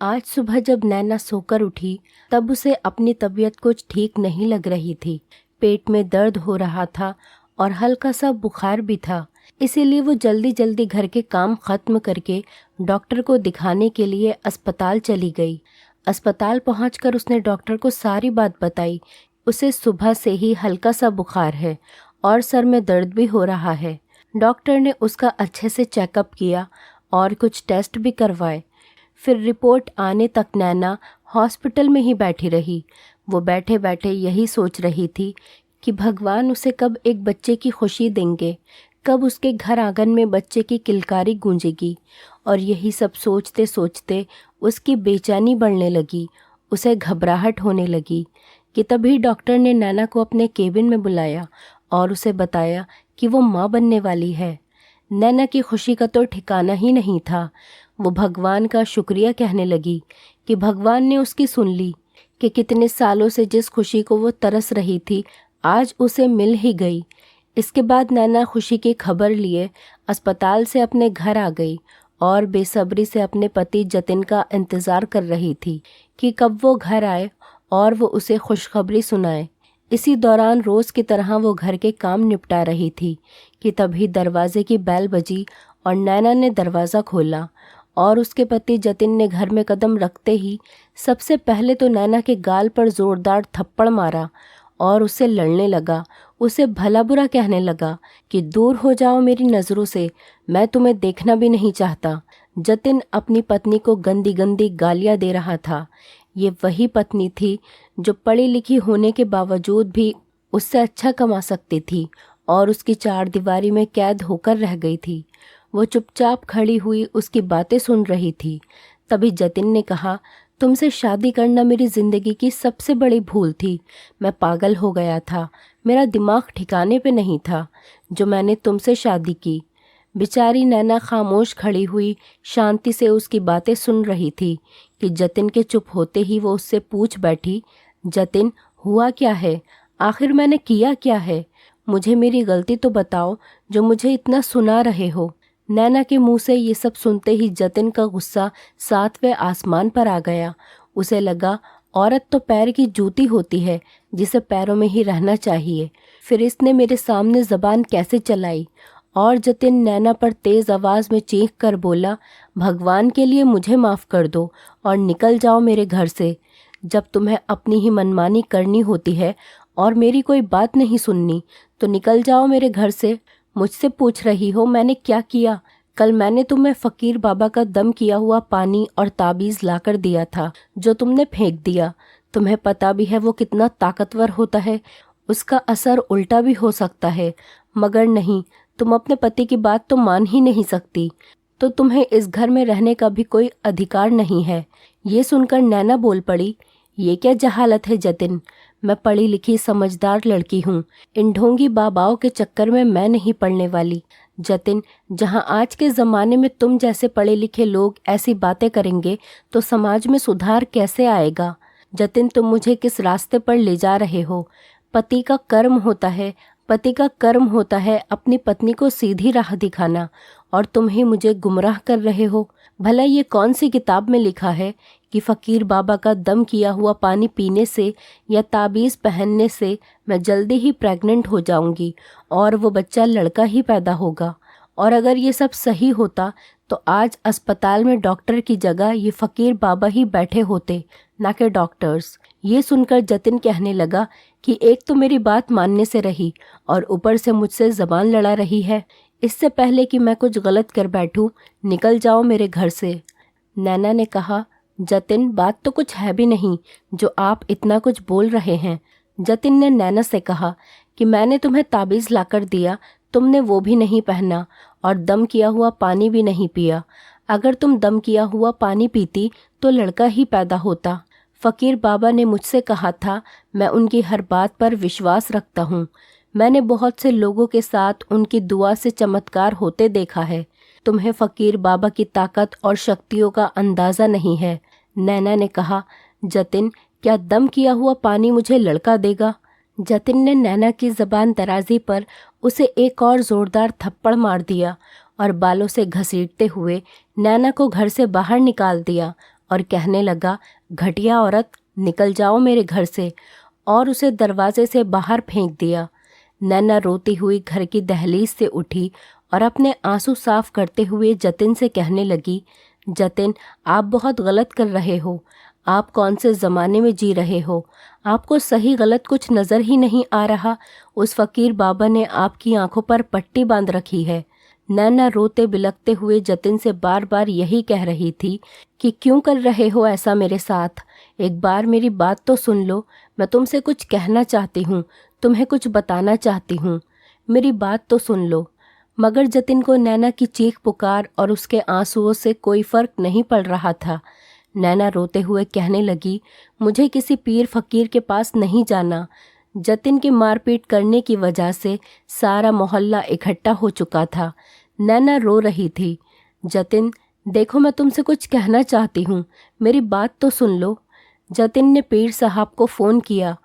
आज सुबह जब नैना सोकर उठी तब उसे अपनी तबीयत कुछ ठीक नहीं लग रही थी। पेट में दर्द हो रहा था और हल्का सा बुखार भी था। इसीलिए वो जल्दी जल्दी घर के काम खत्म करके डॉक्टर को दिखाने के लिए अस्पताल चली गई। अस्पताल पहुंचकर उसने डॉक्टर को सारी बात बताई। उसे सुबह से ही हल्का सा बुखार है और सर में दर्द भी हो रहा है। डॉक्टर ने उसका अच्छे से चेकअप किया और कुछ टेस्ट भी करवाए। फिर रिपोर्ट आने तक नैना हॉस्पिटल में ही बैठी रही। वो बैठे बैठे यही सोच रही थी कि भगवान उसे कब एक बच्चे की खुशी देंगे, कब उसके घर आंगन में बच्चे की किलकारी गूंजेगी। और यही सब सोचते सोचते उसकी बेचैनी बढ़ने लगी। उसे घबराहट होने लगी कि तभी डॉक्टर ने नैना को अपने केबिन में बुलाया और उसे बताया कि वो माँ बनने वाली है। नैना की खुशी का तो ठिकाना ही नहीं था। वो भगवान का शुक्रिया कहने लगी कि भगवान ने उसकी सुन ली, कि कितने सालों से जिस खुशी को वो तरस रही थी आज उसे मिल ही गई। इसके बाद नैना खुशी की खबर लिए अस्पताल से अपने घर आ गई और बेसब्री से अपने पति जतिन का इंतज़ार कर रही थी कि कब वो घर आए और वो उसे खुशखबरी सुनाए। इसी दौरान रोज़ की तरह वो घर के काम निपटा रही थी कि तभी दरवाजे की बैल बजी और नैना ने दरवाज़ा खोला और उसके पति जतिन ने घर में कदम रखते ही सबसे पहले तो नैना के गाल पर ज़ोरदार थप्पड़ मारा और उससे लड़ने लगा। उसे भला बुरा कहने लगा कि दूर हो जाओ मेरी नज़रों से, मैं तुम्हें देखना भी नहीं चाहता। जतिन अपनी पत्नी को गंदी गंदी गालियाँ दे रहा था। ये वही पत्नी थी जो पढ़ी लिखी होने के बावजूद भी उससे अच्छा कमा सकती थी और उसकी चार दीवारी में कैद होकर रह गई थी। वो चुपचाप खड़ी हुई उसकी बातें सुन रही थी। तभी जतिन ने कहा, तुमसे शादी करना मेरी ज़िंदगी की सबसे बड़ी भूल थी। मैं पागल हो गया था, मेरा दिमाग ठिकाने पे नहीं था जो मैंने तुमसे शादी की। बेचारी नैना खामोश खड़ी हुई शांति से उसकी बातें सुन रही थी कि जतिन के चुप होते ही वो उससे पूछ बैठी, जतिन हुआ क्या है? आखिर मैंने किया क्या है? मुझे मेरी गलती तो बताओ जो मुझे इतना सुना रहे हो। नैना के मुंह से ये सब सुनते ही जतिन का गुस्सा सातवें आसमान पर आ गया। उसे लगा औरत तो पैर की जूती होती है जिसे पैरों में ही रहना चाहिए। फिर इसने मेरे सामने ज़बान कैसे चलाई? और जतिन नैना पर तेज़ आवाज़ में चीख कर बोला, भगवान के लिए मुझे माफ़ कर दो और निकल जाओ मेरे घर से। जब तुम्हें अपनी ही मनमानी करनी होती है और मेरी कोई बात नहीं सुननी तो निकल जाओ मेरे घर से। मुझसे पूछ रही हो मैंने क्या किया? कल मैंने तुम्हें फ़कीर बाबा का दम किया हुआ पानी और ताबीज़ लाकर दिया था जो तुमने फेंक दिया। तुम्हें पता भी है वो कितना ताकतवर होता है, उसका असर उल्टा भी हो सकता है। मगर नहीं, तुम अपने पति की बात तो मान ही नहीं सकती, तो तुम्हें इस घर में रहने का भी कोई अधिकार नहीं है। ये सुनकर नैना बोल पड़ी, ये क्या जहालत है जतिन? मैं पढ़ी लिखी समझदार लड़की हूँ, इन ढोंगी बाबाओं के चक्कर में मैं नहीं पड़ने वाली। जतिन, जहाँ आज के ज़माने में तुम जैसे पढ़े लिखे लोग ऐसी बातें करेंगे तो समाज में सुधार कैसे आएगा? जतिन, तुम मुझे किस रास्ते पर ले जा रहे हो? पति का कर्म होता है अपनी पत्नी को सीधी राह दिखाना, और तुम ही मुझे गुमराह कर रहे हो। भला ये कौन सी किताब में लिखा है कि फ़कीर बाबा का दम किया हुआ पानी पीने से या ताबीज़ पहनने से मैं जल्दी ही प्रेग्नेंट हो जाऊंगी और वो बच्चा लड़का ही पैदा होगा? और अगर ये सब सही होता तो आज अस्पताल में डॉक्टर की जगह ये फ़कीर बाबा ही बैठे होते, ना कि डॉक्टर्स। ये सुनकर जतिन कहने लगा कि एक तो मेरी बात मानने से रही और ऊपर से मुझसे ज़बान लड़ा रही है। इससे पहले कि मैं कुछ गलत कर बैठूं, निकल जाओ मेरे घर से। नैना ने कहा, जतिन, बात तो कुछ है भी नहीं जो आप इतना कुछ बोल रहे हैं। जतिन ने नैना से कहा कि मैंने तुम्हें ताबीज़ लाकर दिया, तुमने वो भी नहीं पहना और दम किया हुआ पानी भी नहीं पिया। अगर तुम दम किया हुआ पानी पीती तो लड़का ही पैदा होता। फ़कीर बाबा ने मुझसे कहा था, मैं उनकी हर बात पर विश्वास रखता हूँ। मैंने बहुत से लोगों के साथ उनकी दुआ से चमत्कार होते देखा है। तुम्हें फ़कीर बाबा की ताकत और शक्तियों का अंदाज़ा नहीं है। नैना ने कहा, जतिन, क्या दम किया हुआ पानी मुझे लड़का देगा? जतिन ने नैना की ज़बान दराजी पर उसे एक और ज़ोरदार थप्पड़ मार दिया और बालों से घसीटते हुए नैना को घर से बाहर निकाल दिया और कहने लगा, घटिया औरत, निकल जाओ मेरे घर से, और उसे दरवाजे से बाहर फेंक दिया। नैना रोती हुई घर की दहलीज से उठी और अपने आंसू साफ करते हुए जतिन से कहने लगी, जतिन, आप बहुत गलत कर रहे हो। आप कौन से ज़माने में जी रहे हो? आपको सही गलत कुछ नज़र ही नहीं आ रहा। उस फ़कीर बाबा ने आपकी आंखों पर पट्टी बांध रखी है। नैना रोते बिलखते हुए जतिन से बार बार यही कह रही थी कि क्यों कर रहे हो ऐसा मेरे साथ? एक बार मेरी बात तो सुन लो। मैं तुमसे कुछ कहना चाहती हूँ, तुम्हें कुछ बताना चाहती हूँ। मेरी बात तो सुन लो। मगर जतिन को नैना की चीख पुकार और उसके आंसुओं से कोई फ़र्क नहीं पड़ रहा था। नैना रोते हुए कहने लगी, मुझे किसी पीर फ़कीर के पास नहीं जाना। जतिन की मारपीट करने की वजह से सारा मोहल्ला इकट्ठा हो चुका था। नैना रो रही थी। जतिन, देखो, मैं तुमसे कुछ कहना चाहती हूँ, मेरी बात तो सुन लो। जतिन ने पीर साहब को फ़ोन किया।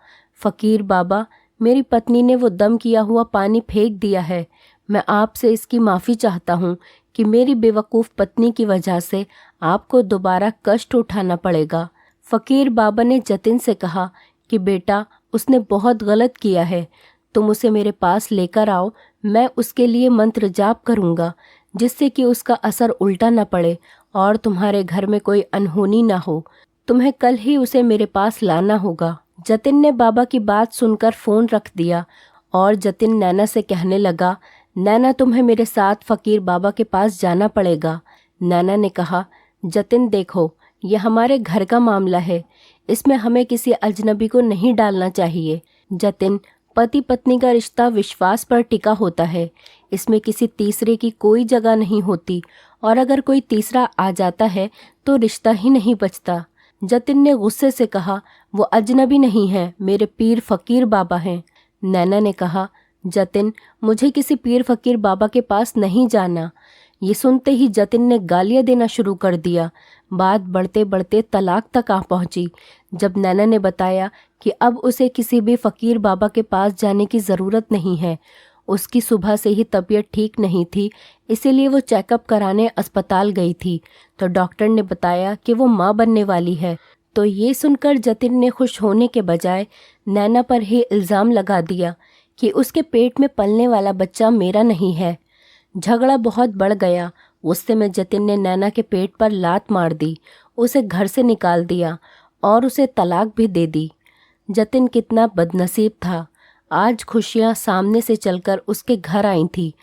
फ़कीर बाबा, मेरी पत्नी ने वो दम किया हुआ पानी फेंक दिया है। मैं आपसे इसकी माफ़ी चाहता हूँ कि मेरी बेवकूफ़ पत्नी की वजह से आपको दोबारा कष्ट उठाना पड़ेगा। फ़कीर बाबा ने जतिन से कहा कि बेटा, उसने बहुत गलत किया है, तुम उसे मेरे पास लेकर आओ। मैं उसके लिए मंत्र जाप करूँगा, जिससे कि उसका असर उल्टा न पड़े और तुम्हारे घर में कोई अनहोनी ना हो। तुम्हें कल ही उसे मेरे पास लाना होगा। जतिन ने बाबा की बात सुनकर फ़ोन रख दिया और जतिन नैना से कहने लगा, नैना, तुम्हें मेरे साथ फ़कीर बाबा के पास जाना पड़ेगा। नैना ने कहा, जतिन देखो, ये हमारे घर का मामला है, इसमें हमें किसी अजनबी को नहीं डालना चाहिए। जतिन, पति पत्नी का रिश्ता विश्वास पर टिका होता है, इसमें किसी तीसरे की कोई जगह नहीं होती, और अगर कोई तीसरा आ जाता है तो रिश्ता ही नहीं बचता। जतिन ने गुस्से से कहा, वो अजनबी नहीं है, मेरे पीर फ़कीर बाबा हैं। नैना ने कहा, जतिन, मुझे किसी पीर फ़कीर बाबा के पास नहीं जाना। ये सुनते ही जतिन ने गालियाँ देना शुरू कर दिया। बात बढ़ते बढ़ते तलाक तक आ पहुंची। जब नैना ने बताया कि अब उसे किसी भी फ़कीर बाबा के पास जाने की ज़रूरत नहीं है, उसकी सुबह से ही तबीयत ठीक नहीं थी, इसीलिए वो चेकअप कराने अस्पताल गई थी, तो डॉक्टर ने बताया कि वो माँ बनने वाली है। तो ये सुनकर जतिन ने खुश होने के बजाय नैना पर ही इल्ज़ाम लगा दिया कि उसके पेट में पलने वाला बच्चा मेरा नहीं है। झगड़ा बहुत बढ़ गया। गुस्से में जतिन ने नैना के पेट पर लात मार दी, उसे घर से निकाल दिया और उसे तलाक भी दे दी। जतिन कितना बदनसीब था। आज खुशियाँ सामने से चलकर उसके घर आई थी,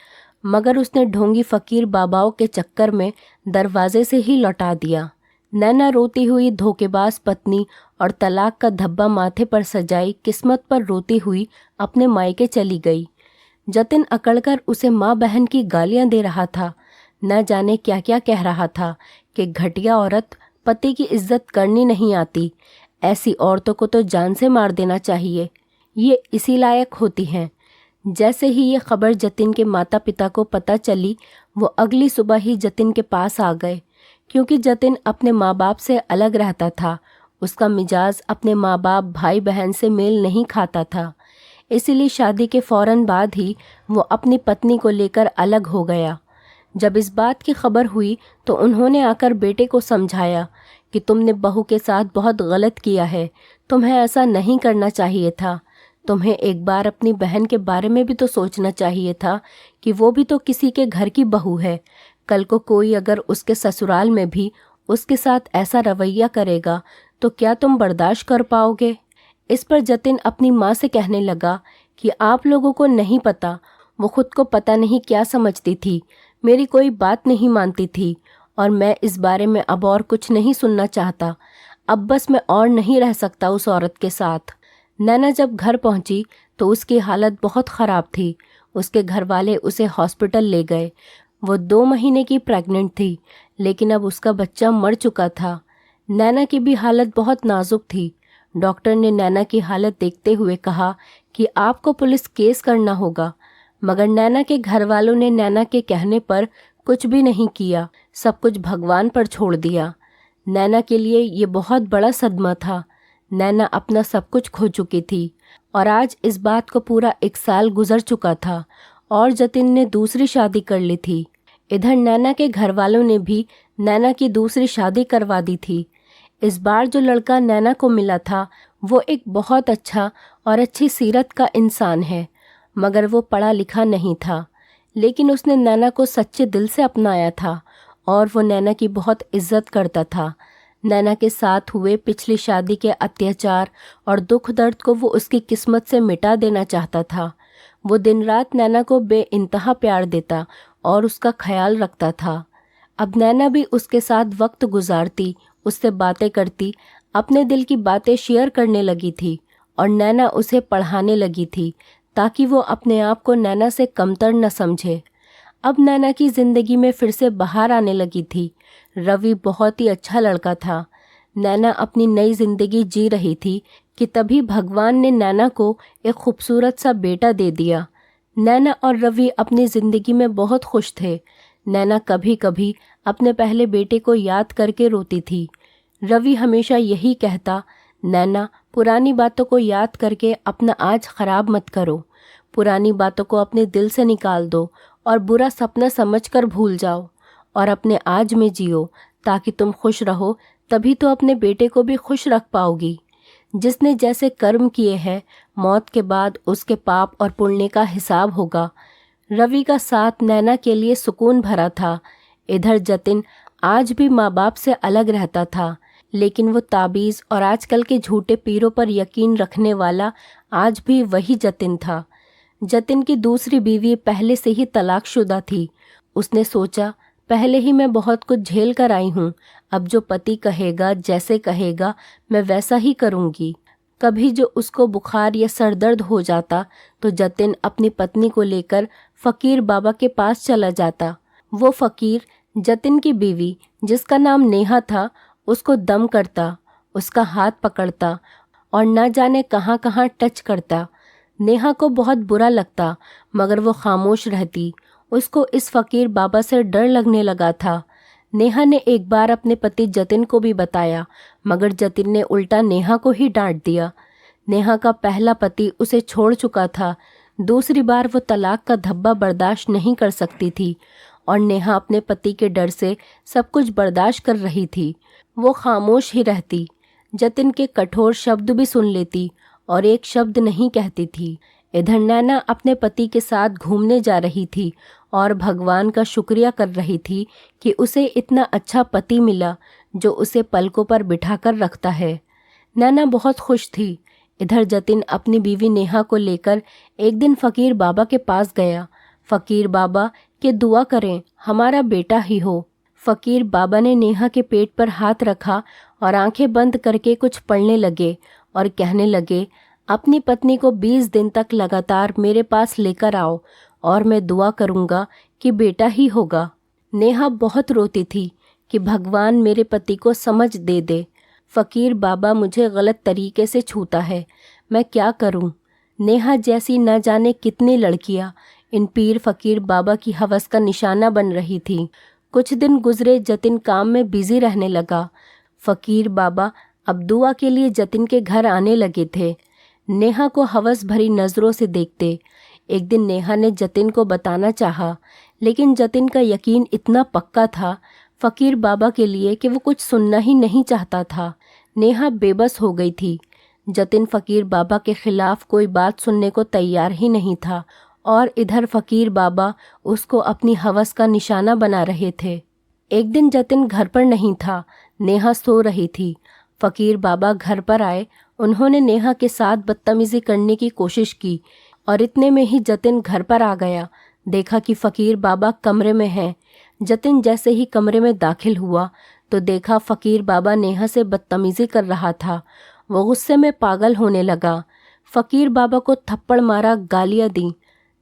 मगर उसने ढोंगी फ़कीर बाबाओं के चक्कर में दरवाजे से ही लौटा दिया। नैना रोती हुई धोखेबाज पत्नी और तलाक का धब्बा माथे पर सजाई किस्मत पर रोती हुई अपने मायके चली गई। जतिन अकड़कर उसे माँ बहन की गालियाँ दे रहा था, न जाने क्या क्या कह रहा था कि घटिया औरत, पति की इज्जत करनी नहीं आती, ऐसी औरतों को तो जान से मार देना चाहिए, ये इसी लायक होती हैं। जैसे ही ये खबर जतिन के माता पिता को पता चली, वो अगली सुबह ही जतिन के पास आ गए। क्योंकि जतिन अपने माँ बाप से अलग रहता था, उसका मिजाज अपने माँ बाप भाई बहन से मेल नहीं खाता था, इसीलिए शादी के फ़ौरन बाद ही वो अपनी पत्नी को लेकर अलग हो गया। जब इस बात की खबर हुई तो उन्होंने आकर बेटे को समझाया कि तुमने बहू के साथ बहुत गलत किया है, तुम्हें ऐसा नहीं करना चाहिए था। तुम्हें एक बार अपनी बहन के बारे में भी तो सोचना चाहिए था कि वो भी तो किसी के घर की बहू है। कल को कोई अगर उसके ससुराल में भी उसके साथ ऐसा रवैया करेगा तो क्या तुम बर्दाश्त कर पाओगे? इस पर जतिन अपनी माँ से कहने लगा कि आप लोगों को नहीं पता, वो खुद को पता नहीं क्या समझती थी, मेरी कोई बात नहीं मानती थी, और मैं इस बारे में अब और कुछ नहीं सुनना चाहता। अब बस मैं और नहीं रह सकता उस औरत के साथ। नैना जब घर पहुंची तो उसकी हालत बहुत ख़राब थी। उसके घर वाले उसे हॉस्पिटल ले गए। वो 2 महीने की प्रेग्नेंट थी, लेकिन अब उसका बच्चा मर चुका था। नैना की भी हालत बहुत नाजुक थी। डॉक्टर ने नैना की हालत देखते हुए कहा कि आपको पुलिस केस करना होगा, मगर नैना के घर वालों ने नैना के कहने पर कुछ भी नहीं किया, सब कुछ भगवान पर छोड़ दिया। नैना के लिए ये बहुत बड़ा सदमा था। नैना अपना सब कुछ खो चुकी थी और आज इस बात को पूरा 1 साल गुजर चुका था और जतिन ने दूसरी शादी कर ली थी। इधर नैना के घर वालों ने भी नैना की दूसरी शादी करवा दी थी। इस बार जो लड़का नैना को मिला था वो एक बहुत अच्छा और अच्छी सीरत का इंसान है, मगर वो पढ़ा लिखा नहीं था। लेकिन उसने नैना को सच्चे दिल से अपनाया था और वो नैना की बहुत इज्जत करता था। नैना के साथ हुए पिछली शादी के अत्याचार और दुख दर्द को वो उसकी किस्मत से मिटा देना चाहता था। वो दिन रात नैना को बेइंतहा प्यार देता और उसका ख्याल रखता था। अब नैना भी उसके साथ वक्त गुजारती, उससे बातें करती, अपने दिल की बातें शेयर करने लगी थी और नैना उसे पढ़ाने लगी थी ताकि वो अपने आप को नैना से कमतर न समझे। अब नैना की ज़िंदगी में फिर से बहार आने लगी थी। रवि बहुत ही अच्छा लड़का था। नैना अपनी नई ज़िंदगी जी रही थी कि तभी भगवान ने नैना को एक खूबसूरत सा बेटा दे दिया। नैना और रवि अपनी ज़िंदगी में बहुत खुश थे। नैना कभी कभी अपने पहले बेटे को याद करके रोती थी। रवि हमेशा यही कहता, नैना पुरानी बातों को याद करके अपना आज ख़राब मत करो, पुरानी बातों को अपने दिल से निकाल दो और बुरा सपना समझकर भूल जाओ और अपने आज में जियो ताकि तुम खुश रहो, तभी तो अपने बेटे को भी खुश रख पाओगी। जिसने जैसे कर्म किए हैं, मौत के बाद उसके पाप और पुण्य का हिसाब होगा। रवि का साथ नैना के लिए सुकून भरा था। इधर जतिन आज भी माँ बाप से अलग रहता था, लेकिन वो ताबीज़ और आजकल के झूठे पीरों पर यकीन रखने वाला आज भी वही जतिन था। जतिन की दूसरी बीवी पहले से ही तलाकशुदा थी। उसने सोचा, पहले ही मैं बहुत कुछ झेल कर आई हूँ, अब जो पति कहेगा, जैसे कहेगा, मैं वैसा ही करूँगी। कभी जो उसको बुखार या सर दर्द हो जाता तो जतिन अपनी पत्नी को लेकर फ़कीर बाबा के पास चला जाता। वो फ़कीर जतिन की बीवी, जिसका नाम नेहा था, उसको दम करता, उसका हाथ पकड़ता और न जाने कहाँ कहाँ टच करता। नेहा को बहुत बुरा लगता, मगर वो खामोश रहती। उसको इस फ़कीर बाबा से डर लगने लगा था। नेहा ने एक बार अपने पति जतिन को भी बताया, मगर जतिन ने उल्टा नेहा को ही डांट दिया। नेहा का पहला पति उसे छोड़ चुका था। दूसरी बार वो तलाक का धब्बा बर्दाश्त नहीं कर सकती थी और नेहा अपने पति के डर से सब कुछ बर्दाश्त कर रही थी। वो खामोश ही रहती, जतिन के कठोर शब्द भी सुन लेती और एक शब्द नहीं कहती थी। इधर नैना अपने पति के साथ घूमने जा रही थी और भगवान का शुक्रिया कर रही थी कि उसे इतना अच्छा पति मिला जो उसे पलकों पर बिठाकर रखता है। नैना बहुत खुश थी। इधर जतिन अपनी बीवी नेहा को लेकर एक दिन फ़कीर बाबा के पास गया। फ़कीर बाबा कि दुआ करें, हमारा बेटा ही हो। फ़कीर बाबा ने नेहा के पेट पर हाथ रखा और आंखें बंद करके कुछ पढ़ने लगे और कहने लगे, अपनी पत्नी को 20 दिन तक लगातार मेरे पास लेकर आओ और मैं दुआ करूँगा कि बेटा ही होगा। नेहा बहुत रोती थी कि भगवान मेरे पति को समझ दे दे। फ़कीर बाबा मुझे गलत तरीके से छूता है, मैं क्या करूं? नेहा जैसी न जाने कितनी लड़कियां इन पीर फ़कीर बाबा की हवस का निशाना बन रही थी। कुछ दिन गुजरे, जतिन काम में बिजी रहने लगा। फ़कीर बाबा अब दुआ के लिए जतिन के घर आने लगे थे। नेहा को हवस भरी नज़रों से देखते। एक दिन नेहा ने जतिन को बताना चाहा, लेकिन जतिन का यकीन इतना पक्का था फ़कीर बाबा के लिए कि वो कुछ सुनना ही नहीं चाहता था। नेहा बेबस हो गई थी। जतिन फ़कीर बाबा के ख़िलाफ़ कोई बात सुनने को तैयार ही नहीं था और इधर फ़कीर बाबा उसको अपनी हवस का निशाना बना रहे थे। एक दिन जतिन घर पर नहीं था, नेहा सो रही थी। फ़कीर बाबा घर पर आए। उन्होंने नेहा के साथ बदतमीज़ी करने की कोशिश की और इतने में ही जतिन घर पर आ गया। देखा कि फ़कीर बाबा कमरे में हैं। जतिन जैसे ही कमरे में दाखिल हुआ तो देखा फ़कीर बाबा नेहा से बदतमीज़ी कर रहा था। वो गुस्से में पागल होने लगा। फ़कीर बाबा को थप्पड़ मारा, गालियाँ दी।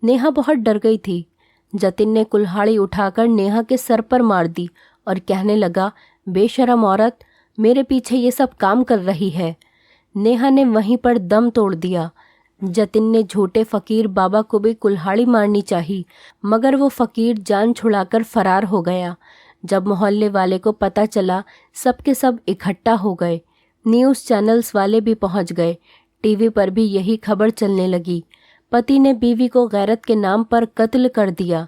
नेहा बहुत डर गई थी। जतिन ने कुल्हाड़ी उठाकर नेहा के सर पर मार दी और कहने लगा, बेशरम औरत, मेरे पीछे ये सब काम कर रही है। नेहा ने वहीं पर दम तोड़ दिया। जतिन ने झूठे फ़कीर बाबा को भी कुल्हाड़ी मारनी चाहिए, मगर वो फ़कीर जान छुड़ाकर फरार हो गया। जब मोहल्ले वाले को पता चला, सब के सब इकट्ठा हो गए। न्यूज़ चैनल्स वाले भी पहुंच गए। टीवी पर भी यही खबर चलने लगी, पति ने बीवी को गैरत के नाम पर कत्ल कर दिया।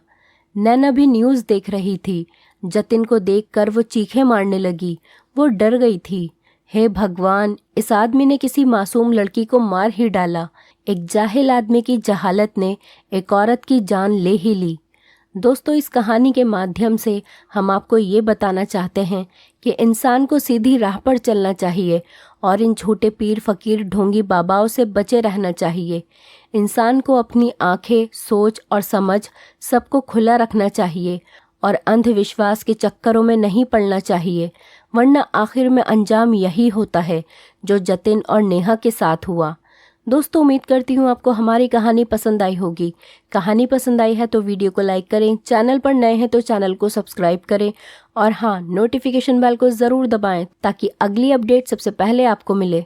नैना भी न्यूज़ देख रही थी। जतिन को देखकर वो चीखें मारने लगी। वो डर गई थी। हे भगवान, इस आदमी ने किसी मासूम लड़की को मार ही डाला। एक जाहिल आदमी की जहालत ने एक औरत की जान ले ही ली। दोस्तों, इस कहानी के माध्यम से हम आपको ये बताना चाहते हैं कि इंसान को सीधी राह पर चलना चाहिए और इन छोटे पीर फकीर ढोंगी बाबाओं से बचे रहना चाहिए। इंसान को अपनी आंखें, सोच और समझ सबको खुला रखना चाहिए और अंधविश्वास के चक्करों में नहीं पड़ना चाहिए, वरना आखिर में अंजाम यही होता है जो जतिन और नेहा के साथ हुआ। दोस्तों, उम्मीद करती हूँ आपको हमारी कहानी पसंद आई होगी। कहानी पसंद आई है तो वीडियो को लाइक करें, चैनल पर नए हैं तो चैनल को सब्सक्राइब करें और हाँ, नोटिफिकेशन बेल को ज़रूर दबाएं ताकि अगली अपडेट सबसे पहले आपको मिले।